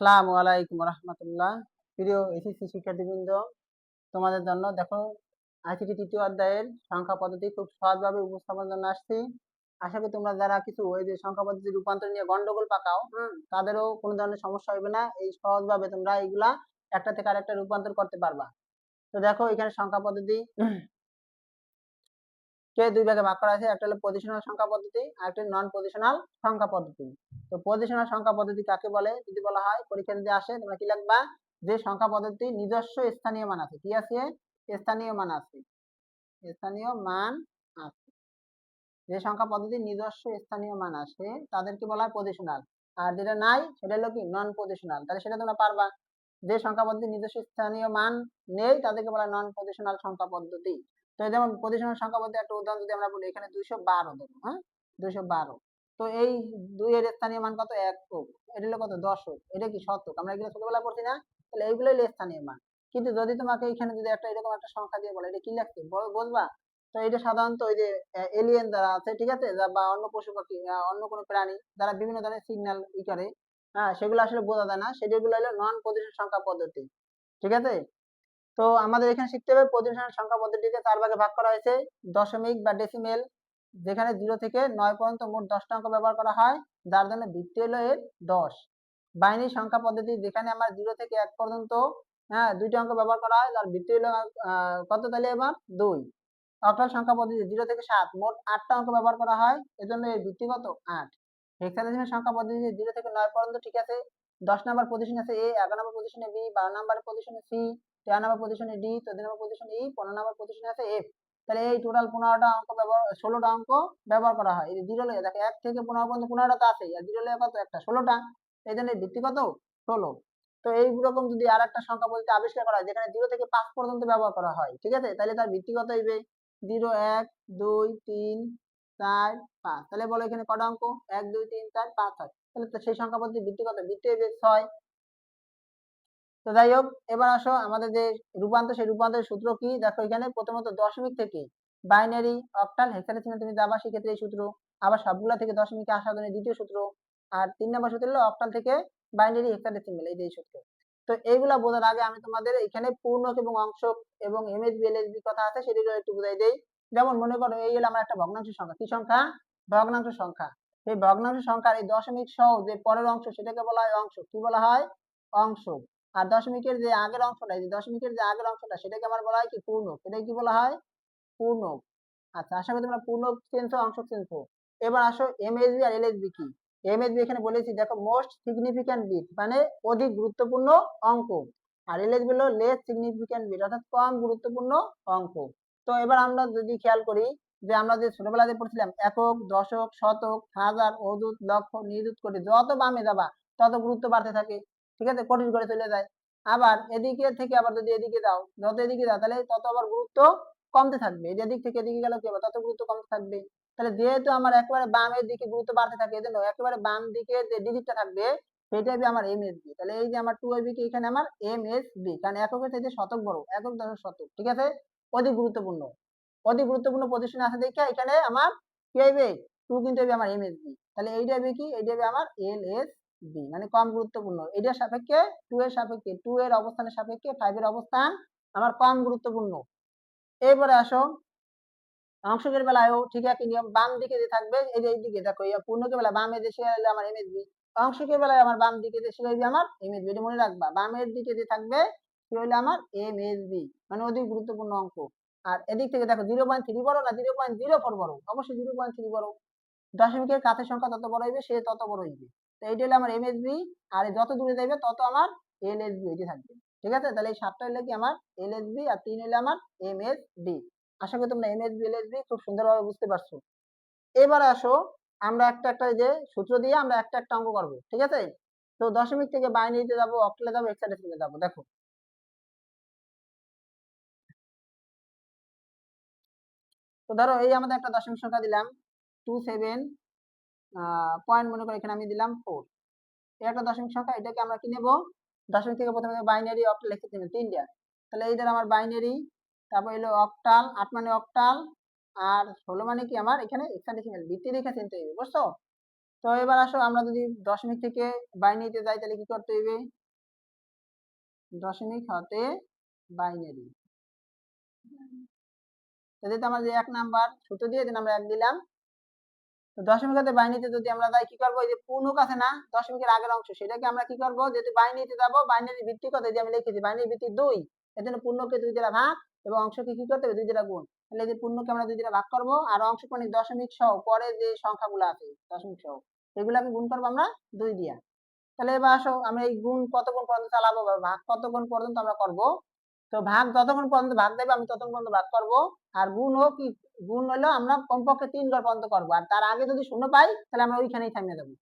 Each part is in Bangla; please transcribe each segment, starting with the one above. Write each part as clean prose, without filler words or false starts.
আসসালামু আলাইকুম রহমতুল্লাহ। প্রিয় এসএসসি শিক্ষার্থীবৃন্দ, তোমাদের জন্য দেখো আইসিটি তৃতীয় অধ্যায়ের সংখ্যা পদ্ধতি খুব সহজভাবে উপস্থাপনের জন্য আসছি। আশা করি তোমরা যারা কিছু ওই যে সংখ্যা পদ্ধতি রূপান্তর নিয়ে গন্ডগোল পাকাও, তাদেরও কোনো ধরনের সমস্যা হবে না। এই সহজভাবে তোমরা এইগুলা একটা থেকে আরেকটা রূপান্তর করতে পারবা। তো দেখো এখানে সংখ্যা পদ্ধতি কে দুই ভাগে ভাগ করা আছে। একটা হলো পজিশনাল সংখ্যা পদ্ধতি আর একটা নন পজিশনাল সংখ্যা পদ্ধতি। তো পজিশনাল সংখ্যা পদ্ধতি কাকে বলে যদি বলা হয়, পরীক্ষা যদি আসে তোমরা কি লিখবা, যে সংখ্যা পদ্ধতি নিজস্ব স্থানীয় মান আছে। কি আছে? স্থানীয় মান আছে। স্থানীয় মান আছে। যে সংখ্যা পদ্ধতি নিজস্ব স্থানীয় মান আছে তাদেরকে বলা হয় পজিশনাল। আর যেটা নাই সেটা হলো কি নন পজিশনাল। তাহলে সেটা তোমরা পারবা। যে সংখ্যা পদ্ধতি নিজস্ব স্থানীয় মান নেই তাদেরকে বলা হয় নন পজিশনাল সংখ্যা পদ্ধতি। তো যেমন পজিশনাল সংখ্যা পদ্ধতি একটা উদাহরণ যদি আমরা বলি, এখানে 212 ধরো, হ্যাঁ 212। তো এই 2 এর স্থানীয় মান কত? একক। এটা হলো কত? দশক। এটা কি শতক? আমরা এগুলো ছোটবেলায় পড়ছি না? তাহলে এইগুলোই হলো স্থানীয় মান। কিন্তু যদি তোমাকে এখানে যদি একটা এরকম একটা সংখ্যা দিয়ে বলে এটা কি লিখতে বুঝবা? তো এটা সাধারণত ওই যে এলিয়েন যারা আছে, ঠিক আছে, বা অন্য পশু পাখি, অন্য কোনো প্রাণী যারা বিভিন্ন ধরনের সিগন্যাল ই করে, সেগুলো আসলে বোঝা যায় না। সেগুলো হলো নন পজিশন সংখ্যা পদ্ধতি। ঠিক আছে? তো আমাদের এখানে শিখতে হবে পজিশনাল সংখ্যা পদ্ধতিকে 4 ভাগে ভাগ করা হয়েছে। দশমিক বা ডেসিমেল, যেখানে 0 থেকে 9 পর্যন্ত মোট 10টা অঙ্ক ব্যবহার করা হয়, যার জন্য ভিত্তি হলো এর 10। বাইনারি সংখ্যা পদ্ধতি, যেখানে আমার 0 থেকে 1 পর্যন্ত 2টা অঙ্ক ব্যবহার করা হয়, যার ভিত্তি হলো কত? তাহলে এবার 2। অক্টাল সংখ্যা পদ্ধতি 0 থেকে 7 মোট 8টা অঙ্ক ব্যবহার করা হয়, এজন্য এর ভিত্তি কত? 8। হেক্সাডেসিমাল সংখ্যা পদ্ধতি 0 থেকে 9 পর্যন্ত, ঠিক আছে। 10 নম্বর পজিশন আছে এ, 11 নম্বর পজিশনে বি, 12 নম্বর পজিশনে সি, 13 নম্বর পজিশনে ডি, 14 নম্বর পজিশনে ই, 15 নম্বর পজিশনে আছে এফ। তাহলে এই টোটাল 15টা অঙ্ক ব্যবহার, 16টা অঙ্ক ব্যবহার করা হয়। এই যে 0 লয়ে দেখো 1 থেকে 15 পর্যন্ত 15টা তো আছেই, আর 0 লয়ে কত? একটা 16টা। এই জন্য এর ভিত্তি কত? 16। তো এইরকম যদি আরেকটা সংখ্যা পদ্ধতি আবিষ্কার করা হয় যেখানে 0 থেকে 5 পর্যন্ত ব্যবহার করা হয়, ঠিক আছে, তাহলে তার ভিত্তি কত হইবে? 0, 1, 2, 3, 4, 5। তাহলে বলো এখানে কটা অঙ্ক? 1, 2, 3, 4, 5 হয়। তাহলে তো সেই সংখ্যা পদ্ধতির ভিত্তি কত? ভিত্তি হইবে 6। তো যাই হোক, এবার আসো আমাদের যে রূপান্তর, সেই রূপান্তরের সূত্র কি দেখো। এখানে প্রথমত দশমিক থেকে বাইনারি, অক্টাল, হেক্সাডেসিমাল তুমি যাবা সেক্ষেত্রে এই সূত্র। আবার সবগুলা থেকে দশমিকে আসার জন্য দ্বিতীয় সূত্র। আর 3 নম্বর সূত্র হলো অক্টাল থেকে বাইনারি, হেক্সাডেসিমাল, এই যে এই সূত্র। তো এইগুলা বোঝার আগে আমি তোমাদের এখানে পূর্ণক এবং অংশক এবং এমএসবি এলএসবি কথা আছে সেগুলো একটু বুঝাই দেই। যেমন মনে করো এই হলো আমার একটা ভগ্নাংশ সংখ্যা। কি সংখ্যা? ভগ্নাংশ সংখ্যা। এই ভগ্নাংশ সংখ্যার এই দশমিক সহ যে পরের অংশ সেটাকে বলা হয় অংশ। কি বলা হয়? অংশ। আর দশমিকের যে আগের অংশটা, এই যে দশমিকের যে আগের অংশটা সেটাকে আমার বলা হয় কি? পূর্ণক। এটাকে কি বলা হয়? পূর্ণক। আচ্ছা, আশা করি তোমরা পূর্ণক চিনছো, অংশক চিনছো। এবার আসো এমএসবি আর এলএসবি কি। এমএসবি এখানে বলেছি দেখো মোস্ট সিগনিফিক্যান্ট বিট, মানে অধিক গুরুত্বপূর্ণ অঙ্ক। আর এলএসবি হলো লেস সিগনিফিক্যান্ট বিট, অর্থাৎ কম গুরুত্বপূর্ণ অঙ্ক। তো এবার আমরা যদি খেয়াল করি যে আমরা যে ছোটবেলায় পড়ছিলাম একক, দশক, শতক, হাজার, অযুত, লক্ষ, নিযুত, কোটি, যত বামে যাবা তত গুরুত্ব বাড়তে থাকে, ঠিক আছে, কঠিন করে চলে যায়। আবার এদিকে থেকে আবার যদি এদিকে যাও, যত এদিকে যাও তাহলে তত আবার গুরুত্ব কমতে থাকবে। এদিক থেকে এদিকে গেলে কি হবে? তত গুরুত্ব কমতে থাকবে। তাহলে যেহেতু আমার একেবারে বামের দিকে গুরুত্ব বাড়তে থাকে, এজন্য একেবারে বাম দিকে যে ডিজিটটা থাকবে সেটাই হবে আমার এমএসবি। তাহলে এই যে আমার 2ab কে এখানে আমার এমএসবি, কারণ এককের থেকে শতক বড়, একক, দশক, শতক, ঠিক আছে, অধিক গুরুত্বপূর্ণ। অধিক গুরুত্বপূর্ণ পজিশনে আছে দেখে এখানে আমার কি হইবে? 2 কিন্তু হবে আমার এমএসবি। তাহলে এইটা হবে কি? এইটা হবে আমার এলএসবি, মানে কম গুরুত্বপূর্ণ। এটার সাপেক্ষে 2 এর সাপেক্ষে, 2 এর অবস্থানের সাপেক্ষে 5 এর অবস্থান আমার কম গুরুত্বপূর্ণ। এরপরে আসো অংশকের বেলায়ও ঠিক একই নিয়ম। বাম দিকে যে থাকবে এই যে এইদিকে দেখো, পূর্ণকের বেলা বামে যে সে হলো আমার এমএসবি, অংশকের বেলায় আমার বাম দিকে যে সে হইবে আমার এমএসবি। এটা মনে রাখবা, বামের দিকে যে থাকবে সে হইলো আমার এমএসবি, মানে অধিক গুরুত্বপূর্ণ অঙ্ক। আর এদিক থেকে দেখো 0.3 বড় না 0.04 বড়? অবশ্যই 0.3 বড়। দশমিকের কাছের সংখ্যা তত বড় হইবে সে তত বড় হইবে। তো এইটা হলো আমার এমএসবি। আর যত দূরে যাইবে তত আমার এলএসবি হইতে থাকবে, ঠিক আছে। তাহলে এই 7টা হলো কি আমার এলএসবি, আর 3 হলো আমার এমএসবি। আশা করি তোমরা এমএসবি এলএসবি খুব সুন্দরভাবে বুঝতে পারছো। এবার আসো আমরা একটা একটা যে সূত্র দিয়ে আমরা একটা একটা অঙ্ক করবো, ঠিক আছে। তো দশমিক থেকে বাইনারিতে যাবো, অক্টালে যাবো, হেক্সাডেসিমালে যাবো। দেখো তো ধরো এই আমাদের একটা দশমিক সংখ্যা দিলাম 27 পয়েন্ট, মনে করো এখানে আমি দিলাম 4। এই একটা দশমিক সংখ্যা, এটাকে আমরা কি নেব? দশমিক থেকে প্রথমে বাইনারি, অক্টাল, হেক্সাডেসিমাল তিনটা। তাহলে এই ধর আমার বাইনারি, তারপর এলো অক্টাল, 8 মানে অক্টাল, আর 16 মানে কি আমার এখানে হেক্সাডেসিমাল। ভিত্তি রেখে চিনতে হবে, বুঝছো? তো এবার আসো আমরা যদি দশমিক থেকে বাইনারিতে যাই তাহলে কি করতে হবে, দশমিক হতে বাইনারি। তো আমরা যে 1 নাম্বার সূত্র দিয়ে দেন আমরা 1 দিলাম। তো দশমিক হতে বাইনারিতে যদি আমরা যাই কি করব, এই যে পূর্ণক আছে না দশমিকের আগের অংশ, সেটাকে আমরা কি করব, যেহেতু বাইনারিতে যাব, বাইনারি ভিত্তি কত যে আমি লিখেছি বাইনারি ভিত্তি 2, এর জন্য পূর্ণকে 2 দ্বারা ভাগ এবং অংশকে কি করতে হবে 2 দ্বারা গুণ। তাহলে এই যে পূর্ণকে আমরা 2 দ্বারা ভাগ করব আর অংশ মানে দশমিক সহ পরে যে সংখ্যাগুলো আছে দশমিক সহ সেগুলোকে গুণ করব আমরা 2 দিয়া। তাহলে এবার আসো আমরা এই গুণ কতক্ষণ পর্যন্ত চালাবো বা ভাগ কতক্ষণ পর্যন্ত আমরা করব। তো ভাগ যতক্ষণ পর্যন্ত ভাগ দেবে আমি ততক্ষণ পর্যন্ত ভাগ করব। আর গুণ হোক কি, গুণ হলো আমরা কমপক্ষে 3 ঘর পর্যন্ত করব। আর তার আগে যদি শূন্য পাই তাহলে আমরা ওইখানেই থামিয়ে দেবো।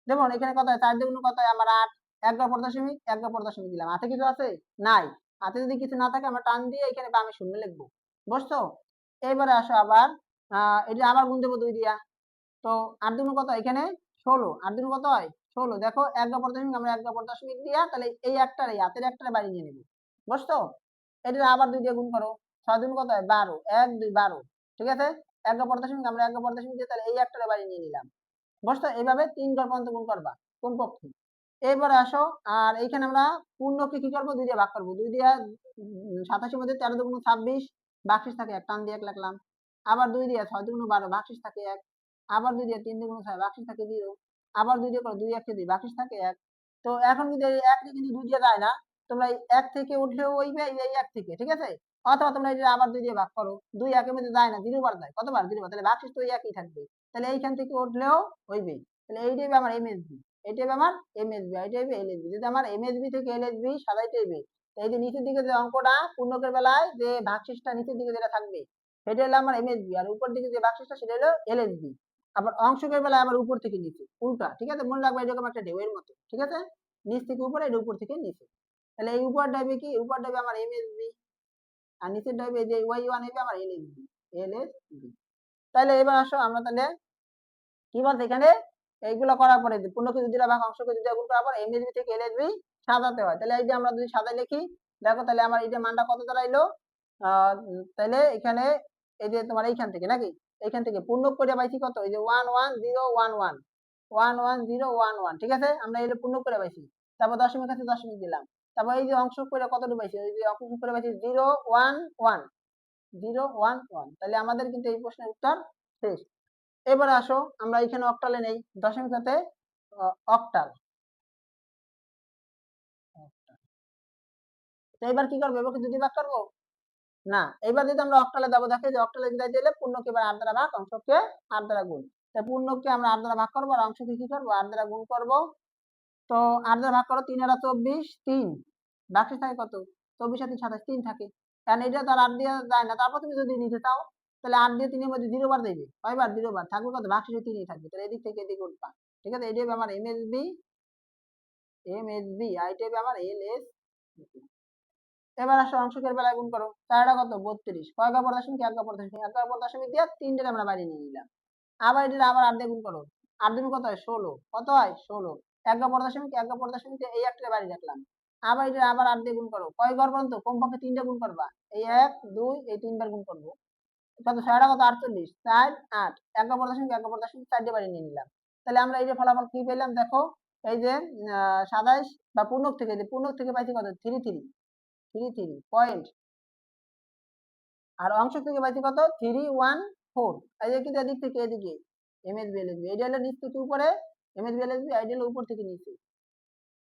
যেমন এখানে কত হয় 4 দ্বিগুণ কত হয় আমার 8, 1 ঘর পর দশমিক 1 ঘর পর দশমিক দিলাম। হাতে কিছু আছে নাই, হাতে যদি কিছু না থাকে আমরা টান দিয়ে এখানে বামে শূন্য লিখবো, বুঝছো। এবারে আসো আবার এটা আবার গুণ দেবো 2 দিয়া। তো 8 দুগুণ কত হয় এখানে 16, 8 দুগুণ কত হয় 16। দেখো 1 ঘর পর দশমিক আমরা 1 ঘর পর দশমিক দিয়া তাহলে এই একটার এই হাতের একটার বাইরে নিয়ে নেব, বুঝছো। এটা আবার 2 দিয়ে গুণ করো, 6 দুগুণ কত হয় 12, 1 2 12, ঠিক আছে। 1 ঘর পর দশমিক আমরা 1 ঘর পর দশমিক দিয়ে তাহলে এই একটার বাইরে নিয়ে নিলাম, বুঝছো। এইভাবে 3 ঘর পর্যন্ত গুণ করবা কমপক্ষে। এবারে আসো আর এইখানে আমরা পূর্ণকে কি করবো 2 দিয়ে ভাগ করবো, 2 দিয়ে 87 মধ্যে 13 দুগুণ 26 ভাগশেষ থাকে 1, টান দিয়ে 1 লিখলাম। আবার 2 দিয়ে 6 দুগুণ 12 ভাগশেষ থাকে 1, আবার 2 দিয়ে 3 দুগুণ 6 ভাগশেষ থাকে 0, আবার 2 দিয়ে করো 2 1 2 ভাগশেষ থাকে 1। তো এখন যদি এই 1 কে কিন্তু 2 দিয়ে যায় না, তোমরা এই 1 থেকে উঠলেও হইবে এই 1 থেকে, ঠিক আছে। অথবা তোমরা এই যে আবার 2 দিয়ে ভাগ করো, 2 1 এর মধ্যে যায় না, 0 বার যায়, কতবার 0 বার, তাহলে ভাগশেষ তো একই থাকবে। তাহলে এইখান থেকে উঠলেও হইবে। তাহলে এইটাই হবে আমার এমএসবি, এইটাই হবে আমার এমএসবি, এইটাই হবে এলএসবি। যদি আমার এমএসবি থেকে এলএসবি সাজাইতে হইবে, এই যে নিচের দিকে যে অঙ্কটা পূর্ণকের বেলায় যে ভাগশেষটা নিচের দিকে যেটা থাকবে সেটা হলো আমার এমএসবি, আর উপর দিকে যে ভাগশেষটা সেটা হলো এলএসবি। আবার অংশকের বেলায় আবার উপর থেকে নিচে উল্টা, ঠিক আছে। মনে রাখবে এরকম একটা ঢেউয়ের মতো, ঠিক আছে, নিচ থেকে উপরে এটা উপর থেকে নিচে। তাহলে এই উপরটা হবে কি, উপরটা হবে আমার এমএসবি আর নিচেরটা হবে যে ওয়াই ওয়ান হবে আমার এলএসবি, এলএসবি। তাহলে এবার আসো আমরা তাহলে কি বলতে এখানে এইগুলো করার পরে যে পূর্ণকে যদি ভাগ অংশকে যদি গুণ করার পর এমএসবি থেকে এলএসবি সাজাতে হয়। তাহলে এই যে আমরা যদি সাজাই লিখি, দেখো তাহলে আমার এই যে মানটা কত দাঁড়াইলো, তাহলে এখানে এই যে তোমার এইখান থেকে নাকি এইখান থেকে পূর্ণক করে পাইছি কত, এই যে 11011 11011, ঠিক আছে। আমরা এটা পূর্ণক করে পাইছি, তারপর দশমিক আছে দশমিক দিলাম, তারপর এই যে অংশ করে কতটুকু পাইছি, এই যে অংশ করে পাইছি 011 তাহলে আমাদের কিন্তু এই প্রশ্নের উত্তর শেষ। এবার আসো আমরা এখানে অক্টালে নেই, দশমিক সাথে অক্টাল। তো এবার কি করবো, এবার যদি ভাগ করবো না, এবার যদি আমরা অক্টালে যাবো, দেখো যে অক্টালে যদি দিলে পূর্ণকে এবার 8 দ্বারা ভাগ অংশকে 8 দ্বারা গুণ। তাই পূর্ণকে আমরা 8 দ্বারা ভাগ করবো আর অংশকে কি করবো 8 দ্বারা গুণ করবো। তো 8 দ্বারা ভাগ করো 3 আর 24 3 ভাগশেষ থাকে কত 24 আর 3 27 3 থাকে, কারণ এটা তো আর 8 দিয়ে যায় না। তারপর তুমি যদি নিতে চাও তাহলে 8 দিয়ে 3 এর মধ্যে 0 বার দেবে, কয়বার 0 বার থাকবে, কত ভাগশেষে 3ই থাকবে। তাহলে এদিক থেকে এদিকে উঠবা, ঠিক আছে। এটা হবে আমার এমএসবি, এমএসবি আর এটা হবে আমার এলএসবি। এবার আসো অংশকের বেলায় গুণ করো, 4টা কত 32, কয় ঘর পর দশমিক 1 ঘর পর দশমিক, 1 ঘর পর দশমিক দিয়ে 3টা আমরা বাইরে নিয়ে নিলাম। আবার এটা আবার 8 দিয়ে গুণ করো, 8 দুগুণ কত হয় 16, কত হয় 16, 1 ঘর পর দশমিক 1 ঘর পর দশমিক দিয়ে এই একটা বাইরে রাখলাম। আবার এটা আবার 8 দিয়ে গুণ করো, কয় ঘর পর্যন্ত কমপক্ষে 3টা গুণ করবা, এই 1 2 এই 3বার গুণ করবো, কত 6টা কত 48 4 8, 1 ঘর পর দশমিক 1 ঘর পর দশমিক 4টা বাইরে নিয়ে নিলাম। তাহলে আমরা এই যে ফলাফল কি পেলাম দেখো, এই যে 27 বা পূর্ণক থেকে, যে পূর্ণক থেকে পাইছি কত 33 পয়েন্ট, আর অংশ থেকে পাইছি কত 314। এই যে কিন্তু এদিক থেকে এদিকে এমএসবি এলএসবি, এইটা হলো নিচ থেকে উপরে এমএসবি এলএসবি, এইটা হলো উপর থেকে নিচে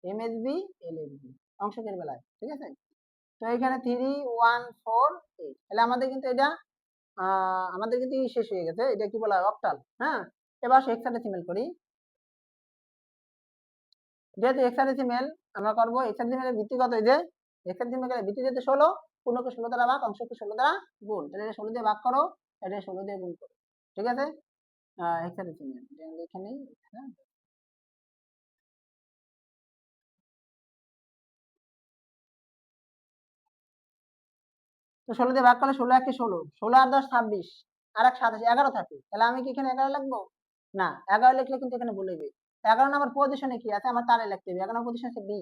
এমএসবি এলএসবি অংশকের বেলায়, ঠিক আছে। তো এখানে 3148, তাহলে আমাদের কিন্তু এটা আমাদের কিন্তু শেষ হয়ে গেছে, এটা কি বলা হয় অক্টাল। হ্যাঁ, এবার হেক্সাডেসিমেল করি। যেহেতু হেক্সাডেসিমেল আমরা করবো, হেক্সাডেসিমেলের ভিত্তি কত, এই যে হেক্সাডেসিমেলের ভিত্তি যেহেতু 16, পূর্ণকে 16 দ্বারা ভাগ অংশকে 16 দ্বারা গুণ, তাহলে এটা 16 দিয়ে ভাগ করো, এটা 16 দিয়ে গুণ করো, ঠিক আছে। হেক্সাডেসিমেল এখানে, হ্যাঁ। তো 16 দিয়ে ভাগ করলে 16 1 16, 16 আর 10 26 আর 1 27 11 থাকে। তাহলে আমি কি এখানে 11 লিখবো না, 11 লিখলে কিন্তু এখানে ভুল হইবে। 11 নম্বর পজিশনে কি আছে আমার তারে লিখতে হবে, 11 নম্বর পজিশন আছে বি,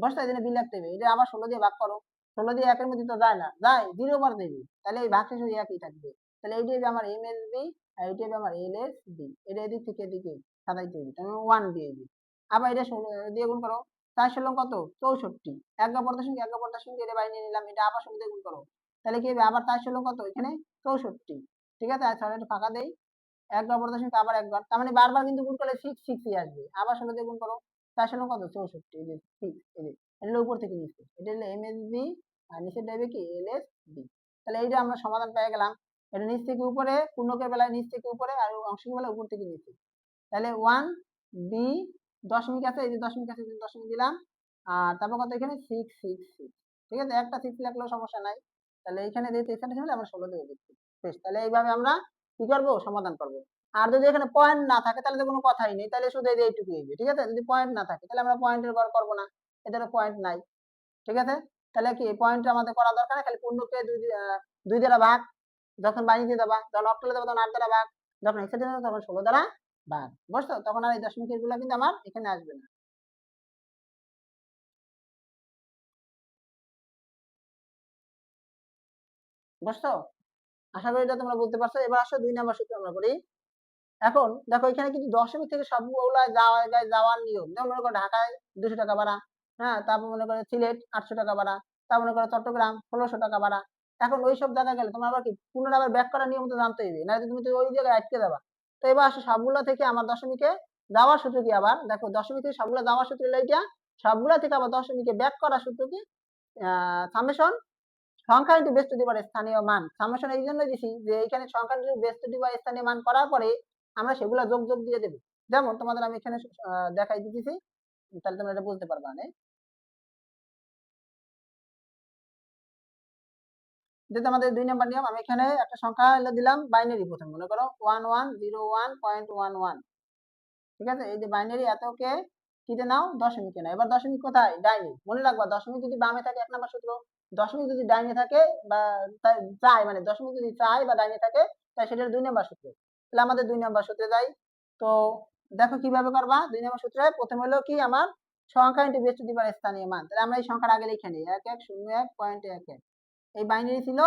বুঝছো, এই জন্য বি লিখতে হবে। এটা আবার 16 দিয়ে ভাগ করো, 16 দিয়ে 1 এর মধ্যে তো যায় না, যায় 0 বার দেবে, তাহলে এই ভাগশেষ ওই একই থাকবে। তাহলে এইটা হবে আমার এমএসবি আর এইটা হবে আমার এলএসবি, এটা এদিক থেকে এদিকে সাতাইশ দিবি, তুমি 1 দিয়ে দিবি। আবার এটা 16 দিয়ে গুণ করো, 4 16 কত 64, এক গড় সঙ্গে এক গড় সঙ্গে এটা বাইরে নিয়ে নিলাম, এটা আবার 16 দিয়ে গুণ করো, তাহলে কি হবে আবার 4 16 কত এখানে 64, ঠিক আছে। আচ্ছা এটা ফাঁকা দেই, এক গড় সঙ্গে আবার এক গড়, তার মানে বারবার কিন্তু গুণ করলে 6 6 ই আসবে, আবার 16 দিয়ে গুণ করো, 4 16 কত 64, এই যে 6, এই যে এটা উপর থেকে নিচে, এটা হলো এমএসবি আর নিচে দেবে কি এলএসবি। তাহলে এইটা আমরা সমাধান পেয়ে গেলাম, এটা নিচ থেকে উপরে, পূর্ণকের বেলায় নিচ থেকে উপরে আর অংশের বেলায় উপর থেকে নিচে। তাহলে 1 বি দশমিক আছে, এই যে দশমিক আছে, দশমিক দিলাম, আর তারপর কত এখানে 6 6 6, ঠিক আছে, একটা 6 লিখলেও সমস্যা নাই। তাহলে এখানে যেহেতু এখানে ছিল আমরা 16 দিয়ে দিচ্ছি, বেশ। তাহলে এইভাবে আমরা কি করব সমাধান করব। আর যদি এখানে পয়েন্ট না থাকে তাহলে তো কোনো কথাই নেই, তাহলে শুধু এই যে এইটুকু হইবে, ঠিক আছে। যদি পয়েন্ট না থাকে তাহলে আমরা পয়েন্টের গড় করব না, এদের পয়েন্ট নাই, ঠিক আছে। তাহলে কি পয়েন্ট আমাদের করা দরকার না, খালি পূর্ণকে দুই দ্বারা ভাগ, যখন বাইরে দেবা, যখন অক্টালে দেবা তখন 8 দ্বারা ভাগ, যখন এক্সেটে দেবা তখন 16 দ্বারা ভাগ, বুঝছো, তখন আর এই দশমিকের গুলো কিন্তু আমার এখানে আসবে না। বুঝছো, আশা করি এটা তোমরা বলতে পারছো। এবার আসো 2 নাম্বার সূত্র আমরা করি। এখন দেখো এখানে কিন্তু দশমিক থেকে সবগুলা যাওয়ার নিয়ম, যেমন মনে করো ঢাকায় 200 টাকা ভাড়া, হ্যাঁ, তারপর মনে করো সিলেট 800 টাকা ভাড়া, তারপর মনে করো চট্টগ্রাম 1600 টাকা ভাড়া। এখন ওই সব জায়গায় গেলে তোমার আবার কি পুনরায় আবার ব্যাক করার নিয়ম তো জানতে হবে, না তুমি তো ওই জায়গায় আটকে যাবা। তো এবার আসো সবগুলো থেকে আমার দশমিকে যাওয়ার সূত্র কি, আবার দেখো দশমিক থেকে সবগুলো যাওয়ার সূত্র হলো এইটা, সবগুলো থেকে আবার দশমিকে ব্যাক করার সূত্র কি, সামেশন সংখ্যা ইনটু বেস টু দি পাওয়ার স্থানীয় মান। সামেশন এই জন্য দিছি যে এখানে সংখ্যা ইনটু বেস টু দি পাওয়ার স্থানীয় মান করার পরে আমরা সেগুলো যোগ যোগ দিয়ে দেব। যেমন তোমাদের আমি এখানে দেখাই দিতেছি, তাহলে তোমরা এটা বুঝতে পারবা না। যেহেতু আমাদের 2 নাম্বার নিয়ম, আমি এখানে একটা সংখ্যা দিলাম বাইনারি, প্রথম মনে করো 1101.11, ঠিক আছে। এই যে বাইনারি এতকে কিতে নাও দশমিকে নাও। এবার দশমিক কোথায়, ডাইনে, মনে রাখবা দশমিক যদি বামে থাকে 1 নাম্বার সূত্র, দশমিক যদি ডাইনে থাকে বা চাই, মানে দশমিক যদি চাই বা ডাইনে থাকে তাই সেটার 2 নাম্বার সূত্র। তাহলে আমাদের 2 নাম্বার সূত্রে যাই। তো দেখো কিভাবে করবা, 2 নাম্বার সূত্রে প্রথম হলো কি আমার সংখ্যা ইনটু বেস টু দি পাওয়ার স্থানীয় মান। তাহলে আমরা এই সংখ্যার আগে লিখে নিই 1101.11, এই বাইনারি ছিল,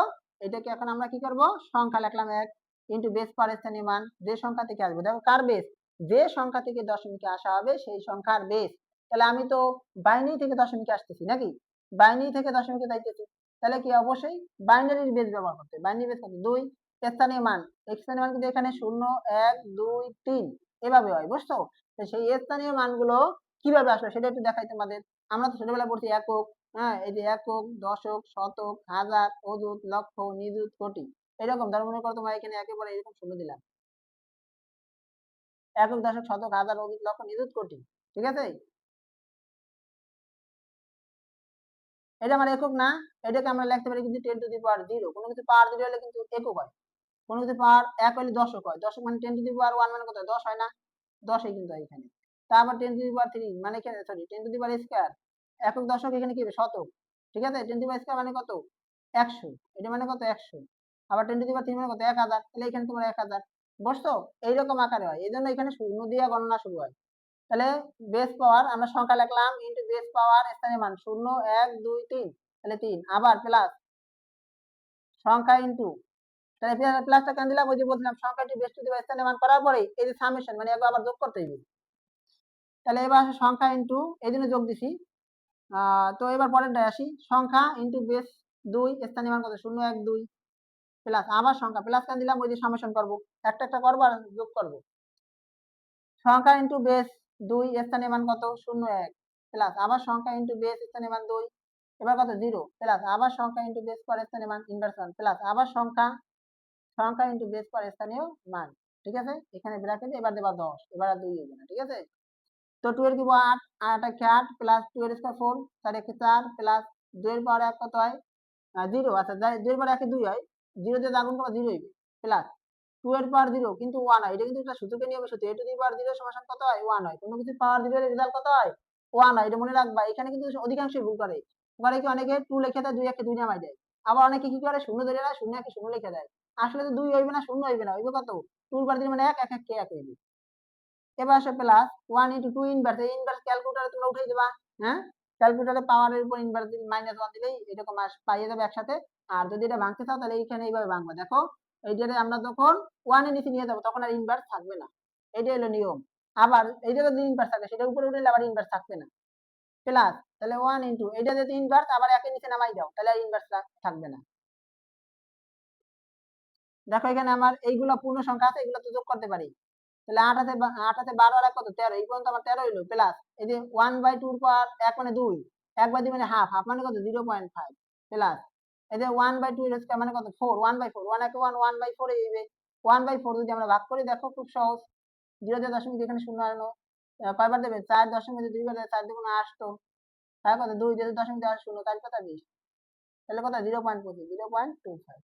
এটাকে এখন আমরা কি করব সংখ্যা লিখলাম 1 ইনটু বেস পাওয়ার স্থানীয় মান, যে সংখ্যা থেকে আসবে, দেখো কার বেস, যে সংখ্যা থেকে দশমিকে আসা হবে সেই সংখ্যার বেস। তাহলে আমি তো বাইনারি থেকে দশমিকে আসতেছি নাকি, বাইনারি থেকে দশমিকে যাইতেছি, তাহলে কি অবশ্যই বাইনারির বেস ব্যবহার করতে, বাইনারি বেস কত 2, স্থানীয় মান, স্থানীয় মান কিন্তু এখানে 0 1 2 3 এভাবে হয়, বুঝছো। তো সেই স্থানীয় মানগুলো কিভাবে আসবে সেটা একটু দেখাই তোমাদের। আমরা তো ছোটবেলায় পড়ছি একক, হ্যাঁ, এই যে একক দশক শতক হাজার অযুত লক্ষ নিযুত কোটি, এরকম ধর মনে করো তোমার এখানে একেবারে এরকম শুনে দিলাম একক দশক শতক হাজার অযুত লক্ষ নিযুত কোটি, ঠিক আছে। এটা আমার একক না, এটাকে আমরা লিখতে পারি কিন্তু 10 টু দি পাওয়ার 0, কোনো কিছু পাওয়ার 0 হলে কিন্তু একক হয়, কোনো কিছু পাওয়ার 1 হলে দশক হয়, দশক মানে 10 টু দি পাওয়ার 1 মানে কত 10 হয় না, 10ই কিন্তু হয় এখানে। তারপর 10 টু দি পাওয়ার 3 মানে এখানে sorry 10 to the power square, একক দশক এখানে কি হবে শতক, ঠিক আছে। 10 টু দি পাওয়ার স্কয়ার মানে কত 100, এটা মানে কত 100, আবার 10 টু দি পাওয়ার 3 মানে কত 1000, তাহলে এখানে তোমার 1000, বুঝছো, এইরকম আকারে হয়, এই জন্য এখানে শূন্য দিয়ে গণনা শুরু হয়। তাহলে বেস পাওয়ার আমরা সংখ্যা লিখলাম ইনটু বেস পাওয়ার স্থানীয় মান 0 1 2 3, তাহলে 3, আবার প্লাস সংখ্যা ইনটু, তাহলে প্লাসটা কেন দিলাম, ওই যে বলছিলাম সংখ্যাটি বেস টু দি পাওয়ার স্থানীয় মান করার পরে এই যে সামেশন মানে একবার আবার যোগ করতে হবে। তাহলে এবার আসে সংখ্যা ইনটু, এই জন্য যোগ দিছি। তো এবার পরেরটায় আসি, সংখ্যা ইনটু বেস 2 স্থানীয় মান কত 0 1 2, প্লাস আবার সংখ্যা, প্লাস কেন দিলাম, ওই যে সামেশন করবো, একটা একটা করবো আর যোগ করবো। সংখ্যা ইনটু বেস 2 স্থানীয় মান কত 0 1, প্লাস আবার সংখ্যা ইনটু বেস স্থানীয় মান 2, এবার কত 0, প্লাস আবার সংখ্যা ইনটু বেস পার স্থানীয় মান ইনভার্স 1, প্লাস আবার সংখ্যা সংখ্যা ইনটু বেস পার স্থানীয় মান, ঠিক আছে। এখানে ব্র্যাকেট এবার দেবা 10, এবার আর 2 হবে না, ঠিক আছে। তো 2 এর কিউব 8, 8 একে 8 প্লাস 2 এর স্কয়ার 4, 4 একে 4 প্লাস 2 এর পাওয়ার 1 কত হয় 0, আচ্ছা 2 এর পাওয়ার 1 2 হয়, 0 দিয়ে গুণ করলে 0 হইবে, প্লাস 2 এর পাওয়ার 0 কিন্তু 1 হয়, এটা কিন্তু একটা সূচকের নিয়মে সূত্র, a টু দি পাওয়ার 0 সমান কত হয় 1 হয়, কোনো কিছু পাওয়ার 0 এর রেজাল্ট কত হয় 1 হয়, এটা মনে রাখবা। এখানে কিন্তু অধিকাংশই ভুল করে, ওখানে কি অনেকে 2 লিখে দেয়, 2 একে 2 নামাই দেয়, আবার অনেকে কি করে 0 ধরে নেয়, 0 একে 0 লিখে দেয়, আসলে তো 2 হইবে না 0 হইবে না, হইবে কত 2 এর পাওয়ার 0 মানে 1 1 1 কে 1 হইবে। এবার আসে প্লাস 1 ইনটু 2 ইনভার্স, এই ইনভার্স ক্যালকুলেটরে তোমরা উঠাই দিবা, হ্যাঁ, ক্যালকুলেটরে পাওয়ারের উপর ইনভার্স দিলে মাইনাস 1 দিলেই এরকম পাইয়ে যাবে একসাথে। আর যদি এটা ভাঙতে চাও তাহলে এইখানে এইভাবে ভাঙবা, দেখো এইটারে আমরা যখন 1 এর নিচে নিয়ে যাব তখন আর ইনভার্স থাকবে না, এটাই হলো নিয়ম। আবার এই জায়গায় যদি ইনভার্স থাকে সেটা উপরে উঠলে আবার ইনভার্স থাকবে না, প্লাস তাহলে 1 ইনটু এটা যদি ইনভার্স আবার একের নিচে নামাই দাও তাহলে আর ইনভার্স থাকবে না। দেখো এখানে আমার এইগুলো পূর্ণ সংখ্যা আছে, এগুলো তো যোগ করতে পারি। তাহলে 8 হাতে 12 আর 1 কত 13, এই পর্যন্ত আমার 13 হইলো, প্লাস এই যে 1/2 পাওয়ার 1 মানে 2, 1/2 মানে হাফ, হাফ মানে কত 0.5, প্লাস এই যে 1/2 এর স্কয়ার মানে কত 4, 1/4, 1 একে 1, 1/4 এইবে 1/4 যদি আমরা ভাগ করি দেখো খুব সহজ, 0 দিয়ে দশমিক এখানে শূন্য আনো, কয়বার দেবে 4, দশমিক 2 বার দেবে 4 দুগুণ 8 তো তাই কত 2 দিয়ে দশমিক দেওয়া শূন্য 4 কত 20, তাহলে কত 0.25, 0.25।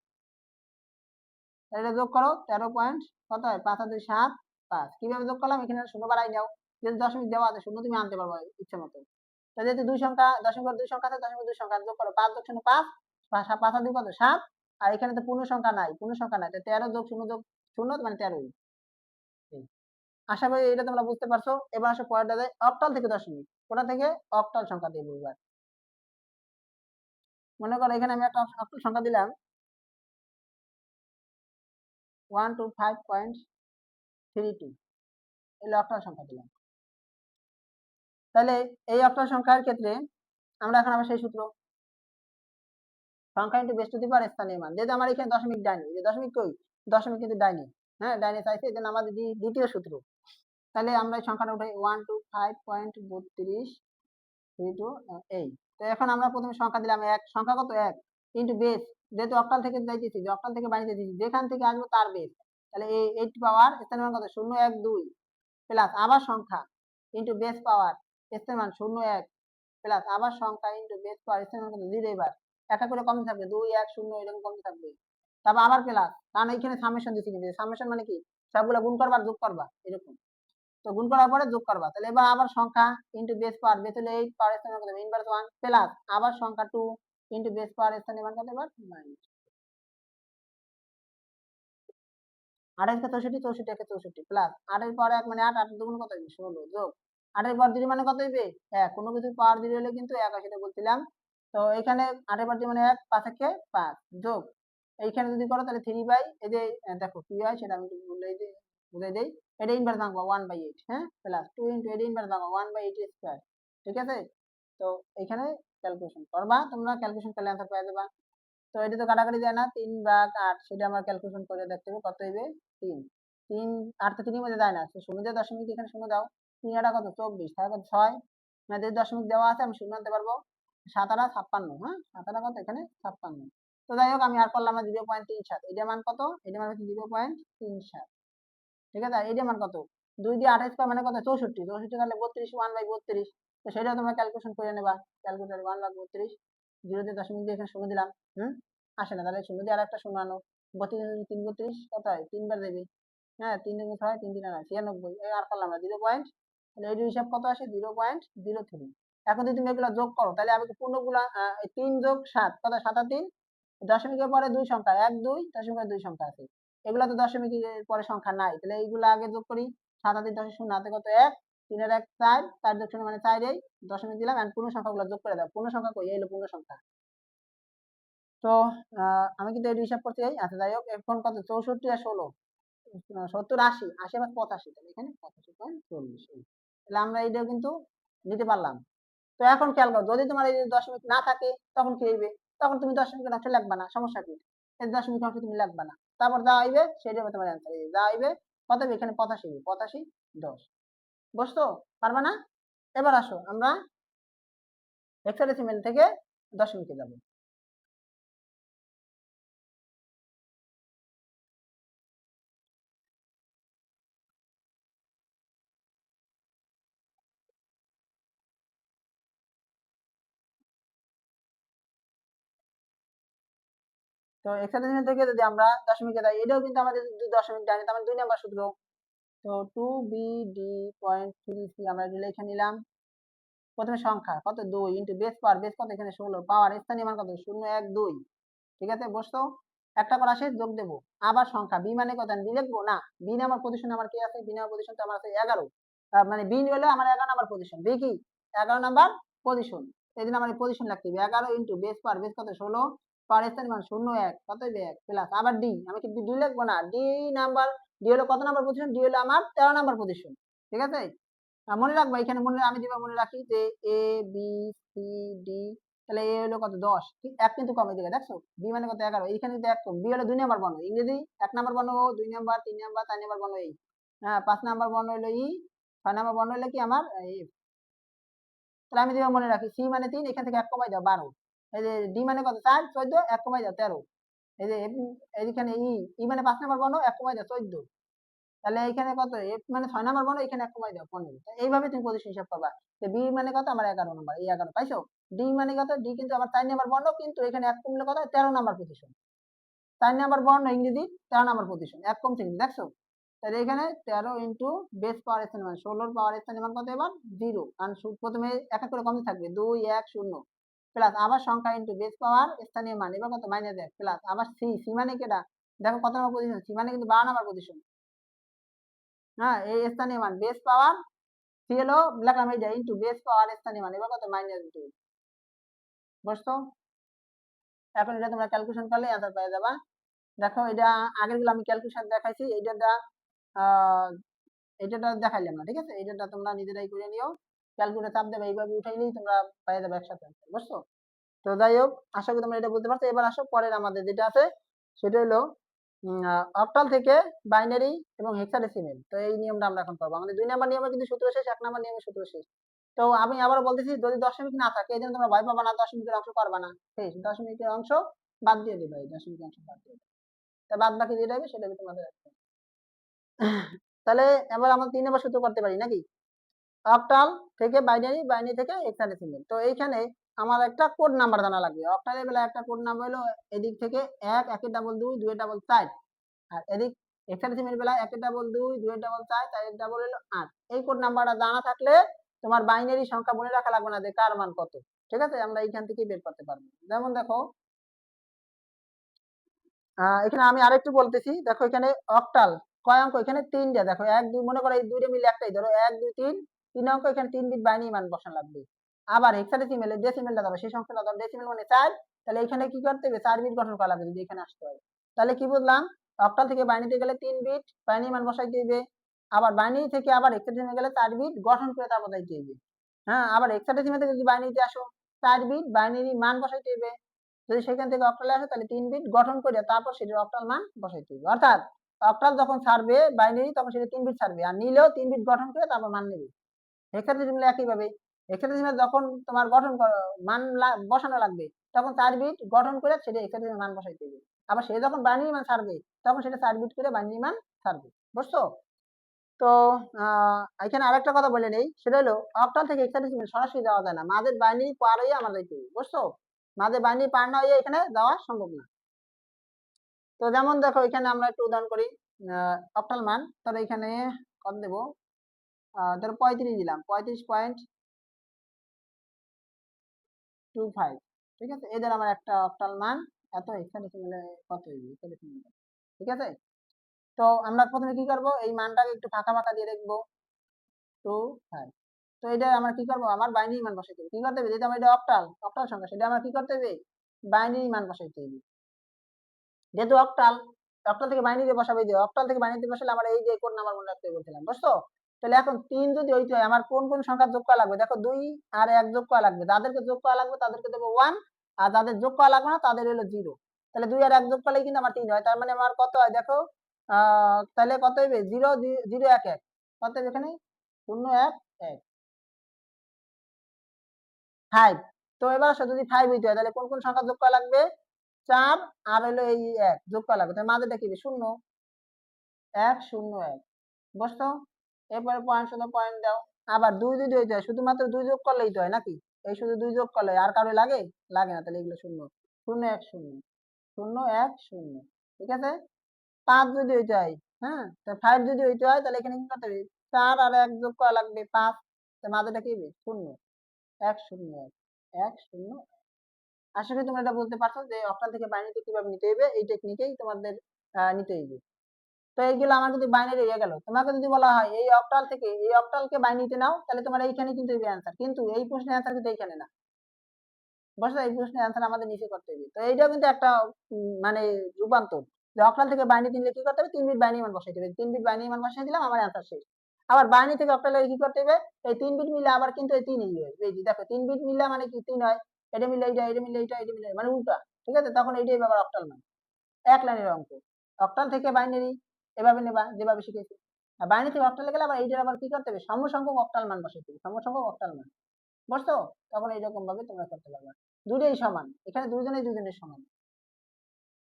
এটা যোগ করো 13 পয়েন্ট কত হয় 5 আর 2 7, 5 কিভাবে যোগ করলাম, এখানে শূন্য বাড়াই দাও, যদি দশমিক দেওয়া আছে শূন্য তুমি আনতে পারবে ইচ্ছা মতো। তাহলে যেহেতু দুই সংখ্যা দশমিকের দুই সংখ্যা আছে, দশমিকের দুই সংখ্যা যোগ করো 5 যোগ 0 5, 5 আর 2 কত 7, আর এখানে তো পূর্ণ সংখ্যা নাই, পূর্ণ সংখ্যা নাই, তো 13 যোগ 0 যোগ 0 মানে 13। আশা করি এটা তোমরা বুঝতে পারছো। এবার আসো পরেরটা দেয় অক্টাল থেকে দশমিক, কোথা থেকে অক্টাল সংখ্যা দেবো এবার। মনে করো এখানে আমি একটা অক্টাল সংখ্যা দিলাম 125.32, এই অক্টাল সংখ্যা দিলাম। তাহলে এই অক্টাল সংখ্যার ক্ষেত্রে আমরা এখন আবার সেই সূত্র সংখ্যা ইনটু বেস টু দি পাওয়ার স্থানীয় মান, যেহেতু আমার এখানে দশমিক ডাইনি, যে দশমিক কই দশমিক কিন্তু ডাইনি, হ্যাঁ ডাইনি চাইছে, এই জন্য আমাদের দ্বিতীয় সূত্র। তাহলে আমরা এই সংখ্যাটা উঠাই 125.32 তো এখন আমরা প্রথমে সংখ্যা দিলাম এক, সংখ্যা কত এক ইনটু বেস, যেহেতু অক্টাল থেকে যাইতেছি, যে অক্টাল থেকে বানিয়ে দিয়েছি যেখান থেকে আসবো তার বেস, তাহলে এই 8 পাওয়ার স্থানীয় মান কত 0 1 2, প্লাস আবার সংখ্যা ইনটু বেস পাওয়ার স্থানীয় মান 0 1, প্লাস আবার সংখ্যা ইনটু বেস পাওয়ার স্থানীয় মান কত 0, এবার একটা করে কমতে থাকবে 2 1 0 এরকম কমতে থাকবে, তারপর আবার প্লাস, কারণ এখানে সামেশন দিচ্ছি, কিন্তু সামেশন মানে কি সবগুলো গুণ করবা যোগ করবা এরকম, তো গুণ করার পরে যোগ করবা, তাহলে এবার আবার সংখ্যা ইনটু বেস পাওয়ার, বেস হলে 8 পাওয়ার স্থানীয় মান কত ইনভার্স 1, প্লাস আবার সংখ্যা 2 ইনটু বেস পাওয়ার স্থানীয় মান কত এবার 9, 28 কে 64, 64 একে 64, প্লাস 8 এর পাওয়ার 1 মানে 8, 8 দুগুণ কত হবে 16, যোগ 8 এর পাওয়ার 0 মানে কত হবে 1, কোনো কিছু পাওয়ার 0 হলে কিন্তু 1 হয়, সেটা বলছিলাম। তো এখানে 8 এর পাওয়ার 0 মানে 1, 5 একে 5, যোগ এইখানে যদি করো তাহলে 3 বাই এই যে দেখো কি হয় সেটা আমি একটু বুঝাই দেই, এটা ইনভার্স ভাঙবা 1/8, হ্যাঁ, প্লাস 2 ইনটু এটা ইনভার্স ভাঙবা 1/8 স্কয়ার, ঠিক আছে। তো এখানে ক্যালকুলেশন করবা, তোমরা ক্যালকুলেশন করলে অ্যানসার পেয়ে যাবা। তো এটা তো কাটাকাটি যায় না, 3 ভাগ 8, সেটা আমরা ক্যালকুলেশন করে দেখতে হবে কত হইবে 3, 3 8 তো 3 এর মধ্যে যায় না, তো শূন্য দিয়ে দশমিক এখানে শূন্য দাও, 3 আটা কত 24, তাহলে কত 6, মানে যে দশমিক দেওয়া আছে আমি শূন্য আনতে পারবো, 7 আটা 56, হ্যাঁ 7 আটা কত এখানে 56। তো যাই হোক আমি আর করলাম না 0.37, এটা মান কত, এটা মান হচ্ছে 0.37, ঠিক আছে। আর এটা মান কত 2 দিয়ে 28 স্কয়ার মানে কত 64, 64 করলে 32 1/32, তো সেটাও তোমরা ক্যালকুলেশন করে নেবা, ক্যালকুলেটর 1/32, 0 দিয়ে দশমিক দিয়ে এখানে শূন্য দিলাম, আসে না, তাহলে শূন্য দিয়ে আর একটা শূন্য আনো, 32 3 32 কত হয় 3 বার দেবে, হ্যাঁ 3 দুগুণ 6, 3 3 9 96, এই আর করলাম না 0 পয়েন্ট, তাহলে এর হিসাব কত আসে 0.03। এখন যদি তুমি এগুলো যোগ করো তাহলে আমি পূর্ণগুলা 3 যোগ 7 কত 7 আর 3, দশমিকের পরে দুই সংখ্যা 1 2, দশমিকের দুই সংখ্যা আছে, এগুলা তো দশমিকের পরে সংখ্যা নাই, তাহলে এইগুলো আগে যোগ করি, 7 আর 3 10 শূন্য হাতে কত 1, 3 আর 1 4, 4 যোগ 0 মানে 4, এই দশমিক দিলাম, এন্ড পূর্ণ সংখ্যাগুলো যোগ করে দাও, পূর্ণ সংখ্যা কই এই হলো পূর্ণ সংখ্যা। তো আমি কিন্তু এই হিসাব করতে যাই, আচ্ছা যাই হোক, এখন কত 64 আর 16, 70 80, 80 আবার 85, তাহলে এখানে 85.40, তাহলে আমরা এইটাও কিন্তু নিতে পারলাম। তো এখন খেয়াল করো, যদি তোমার এই দশমিক না থাকে তখন কি হইবে, তখন তুমি দশমিকের অংশ লিখবা না, সমস্যা কি, এই দশমিক অংশ তুমি লিখবা না, তারপর যা আইবে সেটা হবে তোমার অ্যান্সার, যা আইবে কত হবে এখানে 85, 85 10, বুঝছো পারবা না। এবার আসো আমরা হেক্সাডেসিমেল থেকে দশমিকে যাব। তো হেক্সাডেসিমেল থেকে যদি আমরা দশমিকে যাই, এটাও কিন্তু আমাদের দশমিক জানি, তার মানে 2 নাম্বার সূত্র। তো 2BD.33 আমরা লিখে নিলাম, প্রথমে সংখ্যা কত 2 ইনটু বেস পাওয়ার, বেস কত এখানে 16, পাওয়ার স্থানীয় মান কত 0 1 2, ঠিক আছে। বসতো একটা করা শেষ, যোগ দেবো, আবার সংখ্যা বি মানে কত বি লিখবো না, বি নাম্বার পজিশন আমার কি আছে, বি নাম্বার পজিশন তো আমার আছে 11, মানে বি হলো আমার 11 নাম্বার পজিশন, বি কি 11 নাম্বার পজিশন, এই জন্য আমার পজিশন লিখতে হবে 11 ইনটু বেস পাওয়ার, বেস কত 16, পাওয়ার স্থানীয় মান 0 1 কত হবে 1, প্লাস আবার ডি, আমি কি 2 লিখবো না, ডি নাম্বার, ডি হলো কত নাম্বার পজিশন, ডি হলো আমার 13 নাম্বার পজিশন, ঠিক আছে? মনে রাখবা এখানে আমি যেভাবে মনে রাখি যে এ বি সি ডি, তাহলে এ হলো কত 10, ঠিক এক কিন্তু কমে দিকে দেখছো, বি মানে কত 11, এইখানে কিন্তু এক কম, বি হলো 2 নাম্বার বর্ণ, ইংরেজি 1 নাম্বার বর্ণ ও, 2 নাম্বার 3 নাম্বার 4 নাম্বার বর্ণ এই, হ্যাঁ 5 নাম্বার বর্ণ হলো ই, 6 নাম্বার বর্ণ হলো কি আমার এফ। তাহলে আমি যেভাবে মনে রাখি সি মানে 3, এখান থেকে 1 কমাই দাও 12, এই যে ডি মানে কত 4 14, 1 কমাই দাও 13, এই যে এইখানে ই, ই মানে 5 নাম্বার বর্ণ 1 কমাই দাও 14, তাহলে এখানে কত এফ মানে 6 নাম্বার বর্ণ, এখানে 1 কমাই দাও 15, এইভাবে তুমি পজিশন হিসাব করবা। তো বি মানে কত আমার 11 নাম্বার, এই 11 পাইছো। ডি মানে কত, ডি কিন্তু আমার 4 নাম্বার বর্ণ, কিন্তু এখানে 1 কমলে কত 13 নাম্বার পজিশন, 4 নাম্বার বর্ণ ইংরেজি 13 নাম্বার পজিশন, 1 কমছে কিন্তু দেখছো। তাহলে এখানে 13 ইন্টু বেস পাওয়ার স্থানীয় মান 16 পাওয়ার স্থানীয় মান কত এবার 0, কারণ প্রথমে এক এক করে কমতে থাকবে 2 1 0, প্লাস আবার সংখ্যা ইন্টু বেস পাওয়ার স্থানীয় মান, এবার কত মাইনাস 1, প্লাস আবার সি, সি মানে কেটা দেখো কত নাম্বার পজিশন, সি মানে কিন্তু 12 নাম্বার পজিশন, হ্যাঁ এই স্থানীয় মান বেস পাওয়ার সি হলো লিখলাম এই যে ইন্টু বেস পাওয়ার স্থানীয় মান, এবার কত মাইনাস 2, বুঝছো। এখন এটা তোমরা ক্যালকুলেশন করলে অ্যান্সার পেয়ে যাবা। দেখো এটা আগের গুলো আমি ক্যালকুলেশন দেখাইছি, এইটা এইটা দেখাইলাম না, ঠিক আছে, এইটা তোমরা নিজেরাই করে নিও, ক্যালকুলেটর চাপ দেবে এইভাবে উঠাইলেই তোমরা পেয়ে যাবে একসাথে, বুঝছো। তো যাই হোক, আশা করি তোমরা এটা বুঝতে পারছো। এবার আসো পরের আমাদের যেটা আছে সেটা হলো অক্টাল থেকে বাইনারি এবং হেক্সাডেসিমেল। তো এই নিয়মটা আমরা এখন করবো, আমাদের 2 নাম্বার নিয়মে কিন্তু সূত্র শেষ, 1 নাম্বার নিয়মে সূত্র শেষ। তো আমি আবার বলতেছি, যদি দশমিক না থাকে এই জন্য তোমরা ভয় পাবা না, দশমিকের অংশ করবা না, শেষ, দশমিকের অংশ বাদ দিয়ে দিবে, এই দশমিকের অংশ বাদ দিয়ে দিবে, তা বাদ বাকি যেটা হবে সেটা তোমাদের রাখতে হবে। তাহলে এবার আমরা 3 নাম্বার সূত্র করতে পারি নাকি, অক্টাল থেকে বাইনারি, বাইনারি থেকে হেক্সাডেসিমেল। তো এইখানে আমার একটা কোড নাম্বার জানা লাগবে, অক্টালের বেলা একটা কোড নাম্বার হলো এদিক থেকে 1 1 ডাবল 2 2 ডাবল 4, আর এদিক হেক্সাডেসিমেল বেলা 1 ডাবল 2 2 ডাবল 4 4 ডাবল হলো 8, এই কোড নাম্বারটা জানা থাকলে তোমার বাইনারি সংখ্যা মনে রাখা লাগবে না যে কার মান কত, ঠিক আছে, আমরা এইখান থেকেই বের করতে পারবো। যেমন দেখো এখানে আমি আরেকটু বলতেছি, দেখো এখানে অক্টাল কয় অঙ্ক, এখানে 3টা, দেখো 1 2 মনে করো এই 2টা মিলে একটাই ধরো 1 2 3, 3 অঙ্ক, এখানে 3 বিট বাইনারি মান বসানো লাগবে। আবার হেক্সাডেসিমেলে ডেসিমেলটা ধরো, সেই সংখ্যাটা ধরো ডেসিমেল মানে 4, তাহলে এখানে কি করতে হবে 4 বিট গঠন করা লাগবে যদি এখানে আসতে হয়। তাহলে কি বুঝলাম, অক্টাল থেকে বাইনারিতে গেলে 3 বিট বাইনারি মান বসাইতে হবে, আবার বাইনারি থেকে আবার হেক্সাডেসিমেলে গেলে 4 বিট গঠন করে তারপর যাইতে হবে, হ্যাঁ আবার হেক্সাডেসিমেল থেকে যদি বাইনারিতে আসো 4 বিট বাইনারি মান বসাইতে হবে, যদি সেখান থেকে অক্টালে আসে তাহলে 3 বিট গঠন করে তারপর সেটার অক্টাল মান বসাইতে হবে, অর্থাৎ অক্টাল যখন ছাড়বে বাইনারি তখন সেটা 3 বিট ছাড়বে, আর নিলেও 3 বিট গঠন করে তারপর মান নেবে। হেক্সাডেসিমেল একই ভাবে, হেক্সাডেসিমেল যখন তোমার গঠন মান বসানো লাগবে তখন 4 বিট গঠন করে সেটা হেক্সাডেসিমেল মান বসাইতে হবে, আবার সে যখন বাইনারি মান ছাড়বে তখন সেটা 4 বিট করে বাইনারি মান ছাড়বে, বুঝছো। তো এখানে আরেকটা কথা বলে নেই, সেটা হলো অক্টাল থেকে হেক্সাডেসিমেল সরাসরি যাওয়া যায় না, মাঝের বাইনারি পার হয়ে আমরা যাইতে হবে, বুঝছো, মাঝে বাইনারি পার না হয়ে এখানে যাওয়া সম্ভব না। তো যেমন দেখো এখানে আমরা একটু উদাহরণ করি, অক্টাল মান ধরো এখানে কত দেবো, ধরো 35 দিলাম, 35.25, ঠিক আছে, এদের আমার একটা অক্টাল মান এত, হেক্সাডেসিমেলে কত হইবে হেক্সাডেসিমেলে, ঠিক আছে। তো আমরা প্রথমে কি করব, এই মানটাকে একটু ফাঁকা ফাঁকা দিয়ে রাখবো 25, তো এটা আমরা কি করবো, আমার বাইনারি মান বসাইতে হবে, কি করতে হবে, যেটা আমার এটা অক্টাল অক্টাল সংখ্যা সেটা আমরা কি করতে হবে বাইনারি মান বসাইতে হবে, যেহেতু অক্টাল, অক্টাল থেকে বাইনারিতে বসাবে, যে অক্টাল থেকে বাইনারিতে বসালে আমার এই যে কোড নাম্বার মনে রাখতে বলছিলাম, বুঝছো। তাহলে এখন 3 যদি হইতে হয় আমার কোন কোন সংখ্যা যোগ করা লাগবে, দেখো 2 আর 1 যোগ করা লাগবে, যাদেরকে যোগ করা লাগবে তাদেরকে দেবো 1, আর যাদের যোগ করা লাগবে না তাদের হলো 0, তাহলে 2 আর 1 যোগ করলেই কিন্তু আমার 3 হয়, তার মানে আমার কত হয় দেখো, তাহলে কত হইবে 0 0 1 1, কত হবে এখানে 0 1 1 5। তো এবার আসো যদি 5 হইতে হয় তাহলে কোন কোন সংখ্যা যোগ করা লাগবে, 4 আর হলো এই 1 যোগ করা লাগবে, তার মাঝেটা কি 0 1 0 1, বুঝছো। এরপরে পয়েন্ট শুধু পয়েন্ট দাও, আবার 2 যদি হইতে হয় শুধুমাত্র 2 যোগ করলেই তো হয় নাকি, এই শুধু 2 যোগ করলে আর কারো লাগে লাগে না, তাহলে এগুলো 0 0 1 0 0 1 0, ঠিক আছে। 5 যদি হইতে হয়, হ্যাঁ তো 5 যদি হইতে হয় তাহলে এখানে কি করতে হবে 4 আর 1 যোগ করা লাগবে 5, তো মাঝেটা কি হবে 0 1 0 1 1 0। আশা করি তোমরা এটা বলতে পারছো যে অক্টাল থেকে বাইনারিতে কিভাবে নিতে হবে, এই টেকনিকেই তোমাদের নিতে হবে। তো এইগুলো আমার যদি বাইনারি হয়ে গেল, তোমাকে যদি বলা হয় এই অক্টাল থেকে এই অক্টালকে বাইনারিতে নাও, তাহলে তোমার এইখানে কিন্তু এই অ্যান্সার, কিন্তু এই প্রশ্নের অ্যান্সার কিন্তু এইখানে না, বুঝছো, এই প্রশ্নের অ্যান্সার আমাদের নিচে করতে হবে। তো এইটাও কিন্তু একটা মানে রূপান্তর, যে অক্টাল থেকে বাইনারিতে নিলে কি করতে হবে 3 বিট বাইনারি মান বসাইতে হবে, 3 বিট বাইনারি মান বসাই দিলাম আমার অ্যান্সার শেষ। আবার বাইনারি থেকে অক্টালে কি করতে হবে, এই 3 বিট মিলে আবার কিন্তু এই 3 হয়। এই যে দেখো 3 বিট মিলে মানে কি 3 হয়, এটা মিলে এইটা, এটা মিলে এইটা, এটা মিলে মানে উল্টা, ঠিক আছে? তখন এইটাই ব্যাপার অক্টাল মান, এক লাইনের অঙ্ক। অক্টাল থেকে বাইনারি এভাবে নেবা যেভাবে শিখেছি। আর বাইনারি থেকে অক্টালে গেলে আবার এইটার আবার কি করতে হবে, সমসংখ্যক অক্টাল মান বসাইতে হবে, সমসংখ্যক অক্টাল মান, বুঝছো? তখন এইরকম ভাবে তোমরা করতে পারবে, দুটোই সমান, এখানে দুজনের সমান।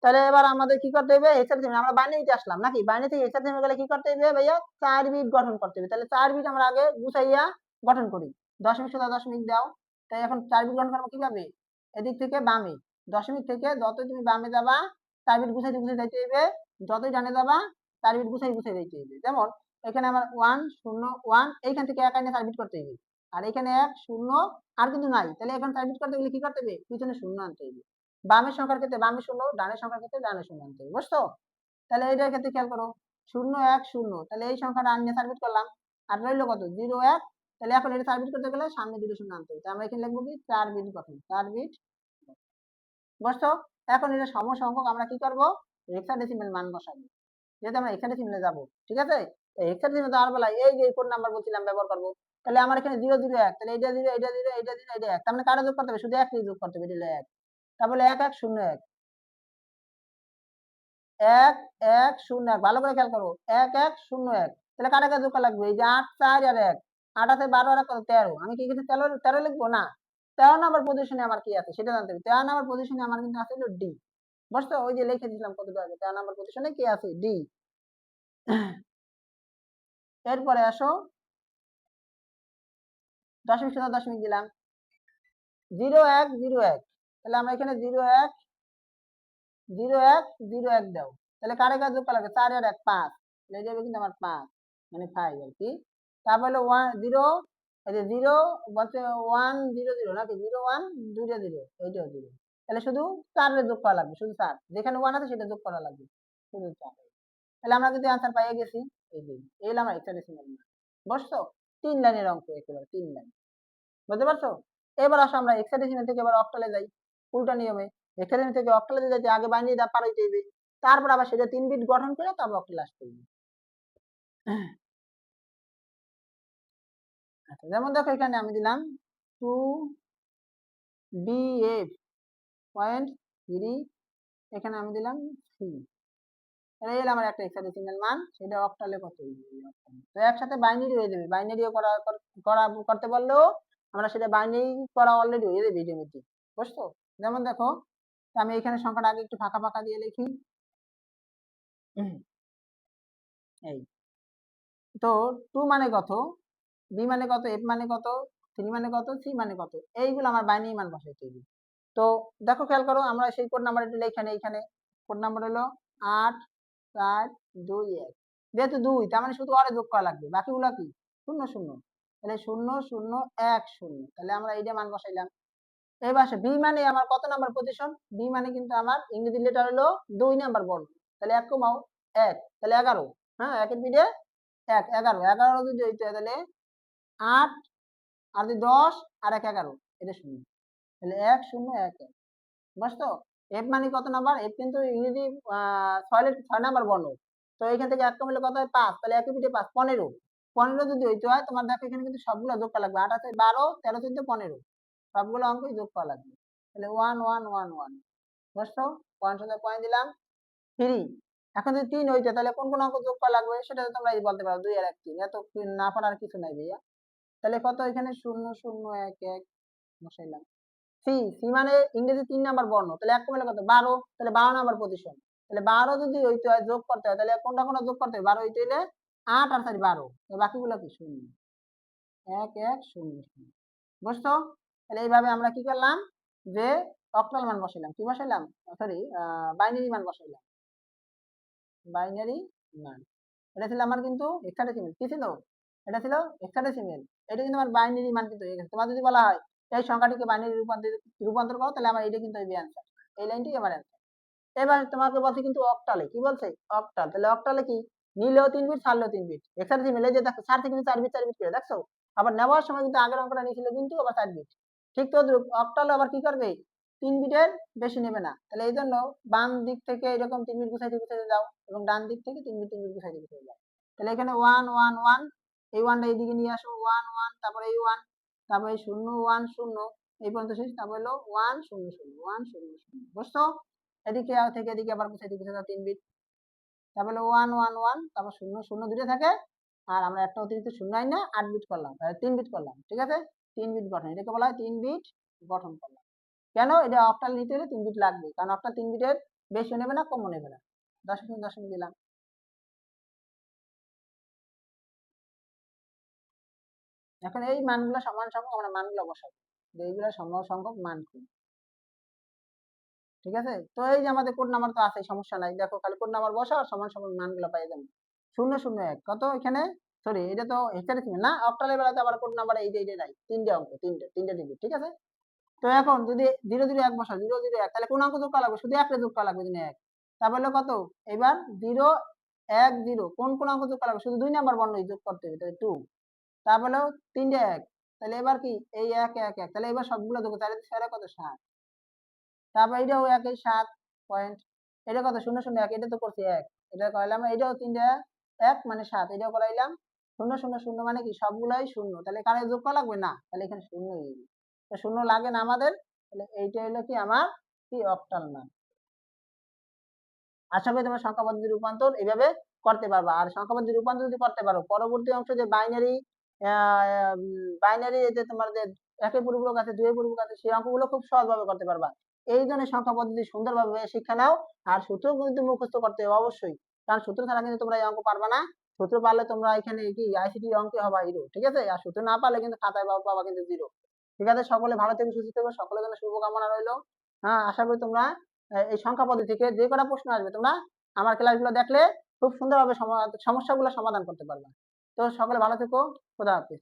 তাহলে এবার আমাদের কি করতে হবে, হেক্সাডেসিমাল, আমরা বাইনারিতে আসলাম নাকি, বাইনারি থেকে হেক্সাডেসিমাল গেলে কি করতে হবে ভাইয়া, 4 বিট গঠন করতে হবে। তাহলে 4 বিট আমরা আগে গুছাইয়া গঠন করি, দশমিক সোজা দশমিক দাও। তাই এখন 4 বিট গঠন করবো কিভাবে, এদিক থেকে বামে, দশমিক থেকে যতই তুমি বামে যাবা 4 বিট গুছাইতে গুছাইতে যাইতে হবে, যতই ডানে যাবা 4 বিট গুছাই গুছাই যাইতে হবে। যেমন এখানে আমার 1 0 1, এইখান থেকে এক আইনে 4 বিট করতে হবে, আর এখানে 1 0 আর কিন্তু নাই, তাহলে এখন 4 বিট করতে গেলে কি করতে হবে, পিছনে শূন্য আনতে হবে, বামের সংখ্যার ক্ষেত্রে বামে শূন্য, ডানের সংখ্যার ক্ষেত্রে ডানে শূন্য আনতে হবে, বুঝছো? তাহলে এইটার ক্ষেত্রে খেয়াল করো, 0 1 0, তাহলে এই সংখ্যাটা আনিয়ে সাবমিট করলাম, আর রইলো কত 0 1, তাহলে এখন এটা সাবমিট করতে গেলে সামনে দুটো শূন্য আনতে হবে, তাহলে আমরা এখানে লিখবো কি 4 বিট গঠন, 4 বিট, বুঝছো? এখন এটা সমসংখ্যক, আমরা কি করব, হেক্সাডেসিমাল মান বসাবো, যেহেতু আমরা হেক্সাডেসিমালে যাব, ঠিক আছে? হেক্সাডেসিমাল দেওয়ার বেলায় এই যে কোড নাম্বার বলছিলাম ব্যবহার করব। তাহলে আমার এখানে 0 0 1, তাহলে এটা 0 এটা 0 এটা 0 এটা 1, তার মানে কারা যোগ করতে হবে, শুধু একই যোগ করতে হবে, এটা হলো 1, তাহলে 1 1 0 1 1 1 0 1, ভালো করে খেয়াল করো, 1 1 0 1, তাহলে কার কাছে যোগ করা লাগবে, এই যে 8 4 আর 1, 8 আছে 12 আর 13, আমি কি এখানে 13 লিখবো না, 13 নাম্বার পজিশনে আমার কি আছে সেটা জানতে হবে, 13 নাম্বার পজিশনে আমার কিন্তু আছে হলো ডি, বুঝছো? ওই যে লিখে দিলাম কতটা আগে, 13 নাম্বার পজিশনে কি আছে, ডি। এরপরে আসো, দশমিক সোজা দশমিক দিলাম, 0 1 0 1, তাহলে আমরা এখানে 0 1 0 1 0 1 দাও, তাহলে কারে কাজ যোগ করা লাগবে, 4 আর 1 5, তাহলে এটা হবে কিন্তু আমার 5 মানে 5 আর কি। তারপর হলো 1 0, এই যে 0 বলতে 1 0 0 নাকি 0 1 2 0, এইটাও 0, তাহলে শুধু 4 এর যোগ করা লাগবে, শুধু 4, যেখানে 1 আছে সেটা যোগ করা লাগবে, শুধু 4, তাহলে আমরা কিন্তু आंसर পাইয়ে গেছি, এই যে এই হলো আমার হেক্সাডেসিমাল মান, বুঝছো? 3 লাইনের অঙ্ক, একেবারে 3 লাইন, বুঝতে পারছো? এবার আসো আমরা হেক্সাডেসিমাল থেকে এবার অক্টালে যাই, উল্টা নিয়মে, হেক্সাডেসিমাল থেকে অক্টালে যাইতে আগে বাইনারি ধাপ পার হইতে হবে, তারপর আবার সেটা 3 বিট গঠন করে তারপর অক্টালে আসতে হবে। আচ্ছা, যেমন দেখো এখানে আমি দিলাম 2BF পয়েন্ট 3, এখানে আমি দিলাম 3, তাহলে এই হলো আমার একটা হেক্সাডেসিমাল মান, সেটা অক্টালে কত হইবে, তো একসাথে বাইনারি হয়ে যাবে, বাইনারিও করতে পারলেও আমরা সেটা বাইনারি করা অলরেডি হয়ে যাবে এটার মধ্যে, বুঝছো? যেমন দেখো, আমি এখানে সংখ্যাটা আগে একটু ফাঁকা ফাঁকা দিয়ে লিখি, এই তো 2 মানে কত, বি মানে কত, এফ মানে কত, 3 মানে কত, সি মানে কত, এইগুলো আমার বাইনারি মান বসাইতে হবে। তো দেখো খেয়াল করো, আমরা সেই কোড নাম্বার এখানে এখানে কোড নাম্বার হলো 8 4 2 1, যেহেতু 2 তার মানে শুধু আরে যোগ করা লাগবে, বাকিগুলো কি 0 0, তাহলে 0 0 1 0, তাহলে আমরা এইটা মান বসাইলাম। এবার আসে বি মানে আমার কত নাম্বার পজিশন, বি মানে কিন্তু আমার ইংরেজি লেটার হলো 2 নাম্বার বর্ণ, তাহলে 1 কমাও 1, তাহলে 11, হ্যাঁ, একের পিঠে 1 11, 11 যদি হইতো তাহলে 8 আর 10 আর 1 11, এটা 0, তাহলে 1 0 1 1, বুঝছো? এফ মানে কত নাম্বার, এফ কিন্তু ইংরেজি 6 নাম্বার বর্ণ, তো এখান থেকে 1 কমলে কত হয় 5, তাহলে একের পিঠে 5 15, 15 যদি হইতে হয় তোমার দেখো এখানে কিন্তু সবগুলো যোগ করা লাগবে, 8 আছে 12 13 14 15, সবগুলো অঙ্কই যোগ করা লাগবে, তাহলে 1 1 1 1, বুঝছো? পয়েন্ট সাথে পয়েন্ট দিলাম 3, এখন যদি 3 হইতো তাহলে কোন কোন অঙ্ক যোগ করা লাগবে সেটা তোমরা বলতে পারো, 2 আর 1 3, এত না পারার কিছু নাই ভাইয়া। তাহলে কত এখানে 0 0 1 1 বসাইলাম। সি, সি মানে ইংরেজি 3 নাম্বার বর্ণ, তাহলে 1 কমলে কত 12, তাহলে 12 নাম্বার পজিশন, তাহলে 12 যদি হইতে হয় যোগ করতে হয়, তাহলে কোনটা কোনটা যোগ করতে হবে, 12 হইতে হইলে 8 আর 4 12, বাকিগুলো কি 0 1 1 0 0, বুঝছো? তাহলে এইভাবে আমরা কি করলাম, যে অক্টাল মান বসাইলাম, কি বসাইলাম, সরি বাইনারি মান বসাইলাম, বাইনারি মান, এটা ছিল আমার কিন্তু হেক্সাডেসিমাল, কি ছিল, এটা ছিল হেক্সাডেসিমাল, এটা কিন্তু আমার বাইনারি মান কিন্তু হয়ে গেছে। তোমার যদি বলা হয় এই সংখ্যাটিকে বাইনারি রূপান্তর করো, তাহলে আমার এটা কিন্তু হইবে অ্যান্সার, এই লাইনটি আমার অ্যান্সার। এবার তোমাকে বলছে কিন্তু অক্টালে, কি বলছে, অক্টাল, তাহলে অক্টালে কি, নিলেও 3 বিট ছাড়লেও 3 বিট, হেক্সাডেসিমাল এই যে দেখো ছাড়তে কিন্তু 4 বিট 4 বিট করে, দেখছো? আবার নেওয়ার সময় কিন্তু আগের অঙ্কটা নিয়েছিল কিন্তু আবার 4 বিট, ঠিক তো অক্টালে আবার কি করবে, 3 বিটের বেশি নেবে না, তাহলে এই জন্য বাম দিক থেকে এরকম 3 বিট গুছাইতে গুছাইতে যাও, এবং ডান দিক থেকে 3 বিট গুছাইতে গুছাইতে যাও, তাহলে এখানে 1 1 1, এই ওয়ানটা এইদিকে নিয়ে আসো, 1 1, তারপরে এই 1, তারপরে এই 0 1 0, এই পর্যন্ত শেষ, তারপর হলো 1 0 0 1 0 0, বুঝছো? এদিকে থেকে এদিকে আবার কোথায় দিকে 3 বিট, তারপর হলো 1 1 1, তারপর 0 0 দুটো থাকে, আর আমরা একটা অতিরিক্ত 0 আই না 8 বিট করলাম, 3 বিট করলাম, ঠিক আছে? 3 বিট গঠন, এটাকে বলা হয় 3 বিট গঠন করলাম। কেন? এটা অক্টাল নিতে হলে 3 বিট লাগবে, কারণ অক্টাল 3 বিটের বেশি নেবে না, কমও নেবে না। দশমিক দশমিক দিলাম। এখন এই মানগুলো সমান সংখ্যক আমরা মানগুলো বসাবো, এইগুলো সমান সংখ্যক মান কি, ঠিক আছে? তো এই যে আমাদের কোড নাম্বার তো আছে, সমস্যা নাই, দেখো খালি কোড নাম্বার বসাও আর সমান সমান মানগুলো পাই যাবেন। 001 কত এখানে, সরি এটা তো হেক্সাডেসিমাল না, অক্টালের বেলাতে আবার কোড নাম্বার এই যে এইটা নাই, তিনটে অঙ্ক, তিনটে ডিজিট, ঠিক আছে? তো এখন যদি 001 বসাও, 001, তাহলে কোন অঙ্ক যোগ করা লাগবে? শুধু একটা যোগ করা লাগবে, 1। তারপর হলো কত, এবার 0 1 0, কোন কোন অঙ্ক যোগ করা লাগবে? শুধু 2 নাম্বার বর্ণ যোগ করতে হবে, তাহলে 2। তারপর হলো 3টে 1, তাহলে এবার কি এই 1 1 1, তাহলে এবার সবগুলো যোগ, তাহলে 6 কত 7, তারপর এটাও 1 7 পয়েন্ট, এটা কত 0 0 1, এটা তো করছি 1, এটা করাইলাম, এটাও 3টে 1 মানে 7, এটাও করাইলাম 0 0 0 মানে কি সবগুলাই 0, তাহলে কারে যোগ করা লাগবে না, তাহলে এখানে 0 হয়ে যাবে, তো 0 লাগে না আমাদের, তাহলে এইটা হলো কি আমার কি অক্টাল মান। আশা করি তোমরা সংখ্যা পদ্ধতির রূপান্তর এইভাবে করতে পারবা, আর সংখ্যা পদ্ধতির রূপান্তর যদি করতে পারো, পরবর্তী অংশ যে বাইনারি, বাইনারি যে তোমার যে একের পরিপূরক আছে, দুইয়ের পরিপূরক আছে, সেই অঙ্কগুলো খুব সহজভাবে করতে পারবা। এই জন্য সংখ্যা পদ্ধতি সুন্দরভাবে শিক্ষা নাও, আর সূত্র কিন্তু মুখস্থ করতে হবে অবশ্যই, কারণ সূত্র ছাড়া কিন্তু তোমরা এই অঙ্ক পারবা না। সূত্র পারলে তোমরা এখানে কি আইসিটি অঙ্কে হবা হিরো, ঠিক আছে? আর সূত্র না পারলে কিন্তু খাতায় পাবা কিন্তু 0, ঠিক আছে? সকলে ভালো থেকে সুস্থ থেকো, সকলের জন্য শুভকামনা রইলো। হ্যাঁ, আশা করি তোমরা এই সংখ্যা পদ্ধতি থেকে যে কটা প্রশ্ন আসবে, তোমরা আমার ক্লাসগুলো দেখলে খুব সুন্দরভাবে সমস্যাগুলো সমাধান করতে পারবে। তো সকলে ভালো থেকো, খোদা হাফেজ।